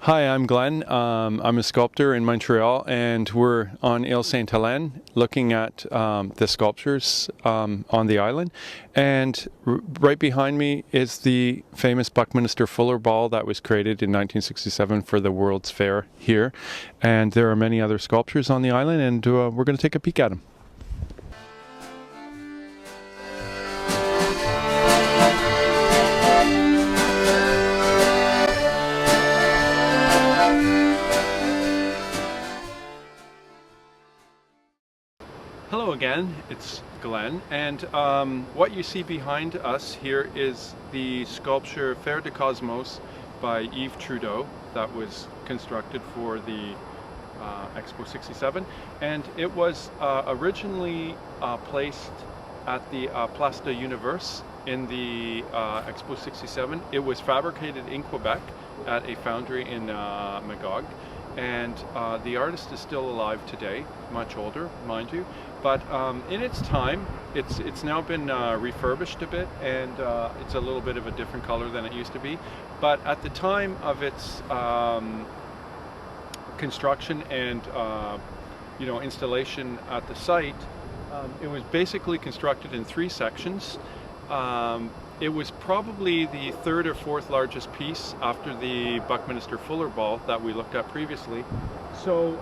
Hi, I'm Glenn. I'm a sculptor in Montreal, and we're on Ile Sainte-Hélène looking at the sculptures on the island. And right behind me is the famous Buckminster Fuller Ball that was created in 1967 for the World's Fair here. And there are many other sculptures on the island, and we're going to take a peek at them. Hello again, it's Glenn, and what you see behind us here is the sculpture Fer de Cosmos by Yves Trudeau that was constructed for the Expo 67, and it was originally placed at the Place de l'Univers in the Expo 67. It was fabricated in Quebec at a foundry in Magog. And the artist is still alive today, much older, mind you. But in its time, it's now been refurbished a bit, and it's a little bit of a different color than it used to be. But at the time of its construction and installation at the site, it was basically constructed in 3 sections. It was probably the 3rd or 4th largest piece after the Buckminster Fuller Ball that we looked at previously. So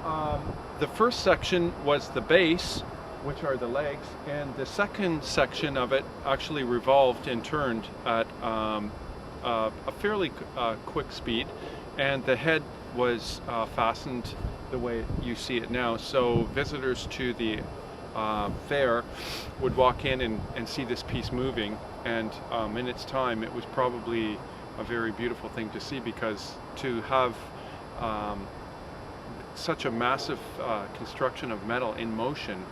the first section was the base, which are the legs, and the second section of it actually revolved and turned at a fairly quick speed, and the head was fastened the way you see it now. So visitors to the fair would walk in and see this piece moving, and in its time it was probably a very beautiful thing to see, because to have such a massive construction of metal in motion,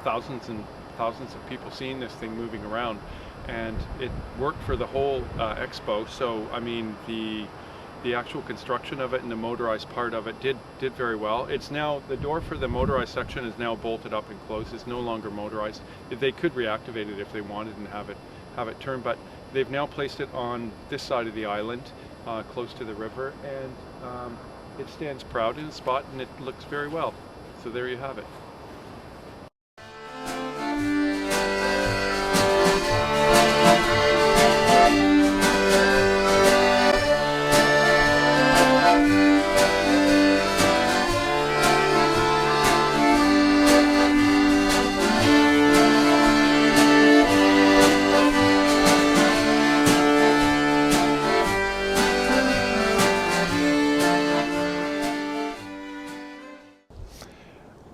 thousands and thousands of people seeing this thing moving around, and it worked for the whole expo. So I mean, the actual construction of it and the motorized part of it did very well. It's now, the door for the motorized section is now bolted up and closed. It's no longer motorized. They could reactivate it if they wanted and have it turn, but they've now placed it on this side of the island, close to the river, and it stands proud in the spot, and it looks very well. So there you have it.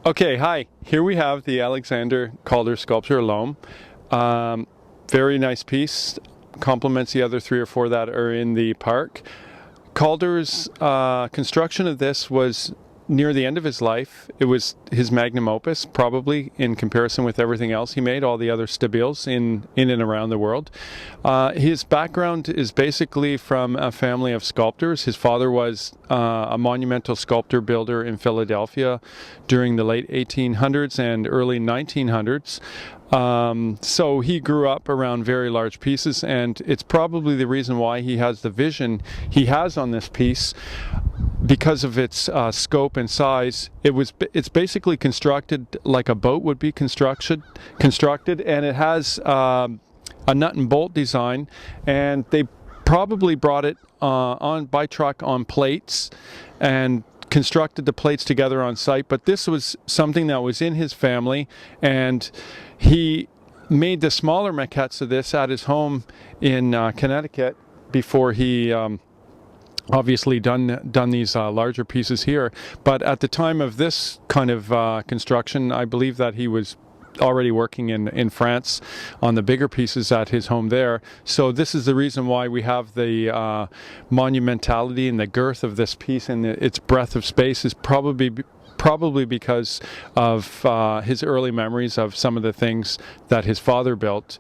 Okay, hi. Here we have the Alexander Calder sculpture, Loam. Very nice piece. Complements the other 3 or 4 that are in the park. Calder's construction of this was near the end of his life. It was his magnum opus, probably, in comparison with everything else he made, all the other stabiles in and around the world. His background is basically from a family of sculptors. His father was a monumental sculptor builder in Philadelphia during the late 1800s and early 1900s. So he grew up around very large pieces, and it's probably the reason why he has the vision he has on this piece. Because of its scope and size, it's basically constructed like a boat would be constructed, and it has a nut and bolt design, and they probably brought it on by truck on plates and constructed the plates together on site. But this was something that was in his family, and he made the smaller maquettes of this at his home in Connecticut before he obviously done these larger pieces here. But at the time of this kind of construction, I believe that he was already working in France on the bigger pieces at his home there. So this is the reason why we have the monumentality and the girth of this piece, and its breadth of space is probably because of his early memories of some of the things that his father built.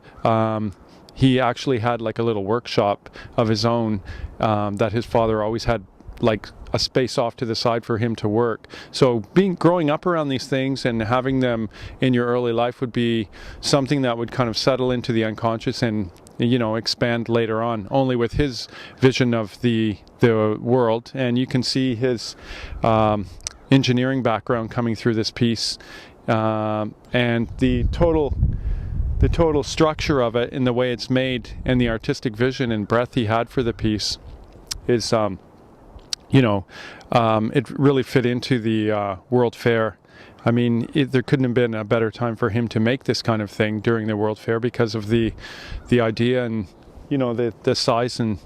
He actually had like a little workshop of his own that his father always had, like a space off to the side for him to work. So growing up around these things and having them in your early life would be something that would kind of settle into the unconscious and, you know, expand later on, only with his vision of the world. And you can see his engineering background coming through this piece, and the total structure of it and the way it's made and the artistic vision and breadth he had for the piece is, you know, it really fit into the World Fair. I mean, there couldn't have been a better time for him to make this kind of thing during the World Fair because of the idea and, you know, the size and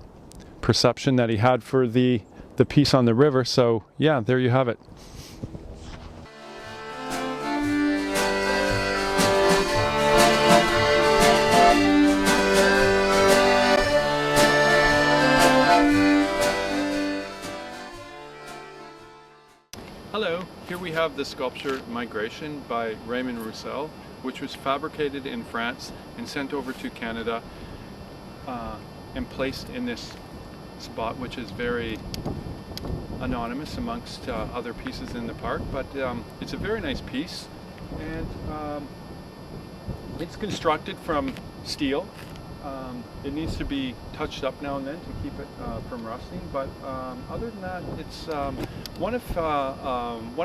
perception that he had for the piece on the river. So yeah, there you have it. Hello, here we have the sculpture Migration by Raymond Roussel, which was fabricated in France and sent over to Canada and placed in this spot, which is very anonymous amongst other pieces in the park, but it's a very nice piece, and it's constructed from steel. It needs to be touched up now and then to keep it from rusting, but other than that, it's one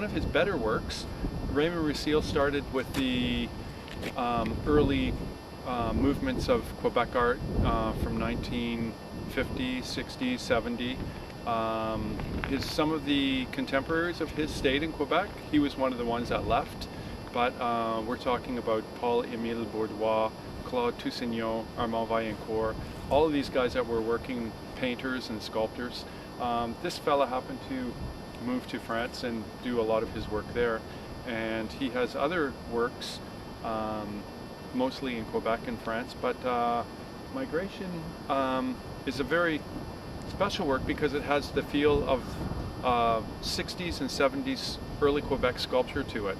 of his better works. Raymond Roussel started with the early movements of Quebec art from 1950, 60, 70. Some of the contemporaries of his stayed in Quebec. He was one of the ones that left, but we're talking about Paul-Émile Bourdois, Claude Toussignon, Armand Vaillancourt, all of these guys that were working painters and sculptors. This fella happened to move to France and do a lot of his work there, and he has other works mostly in Quebec and France, but Migration is a very special work because it has the feel of 60s and 70s early Quebec sculpture to it.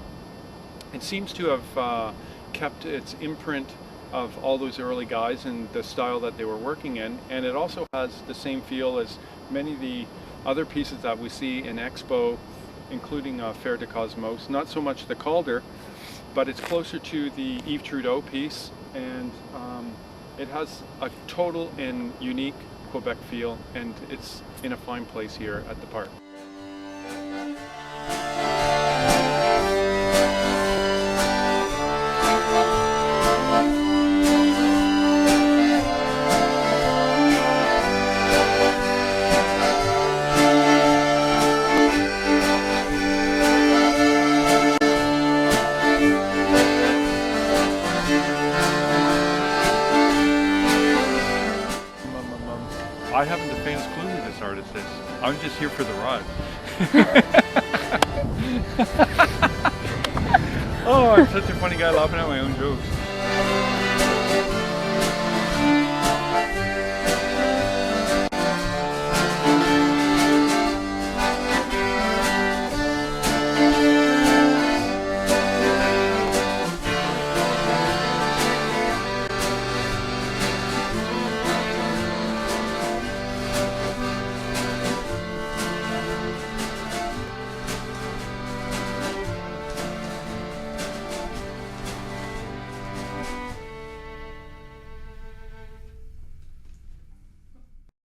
It seems to have kept its imprint of all those early guys and the style that they were working in, and it also has the same feel as many of the other pieces that we see in Expo, including Faire de Cosmos. Not so much the Calder, but it's closer to the Yves Trudeau piece, and it has a total and unique Quebec feel, and it's in a fine place here at the park. I haven't the faintest clue who this artist is. I'm just here for the ride. Oh, I'm such a funny guy laughing at my own jokes.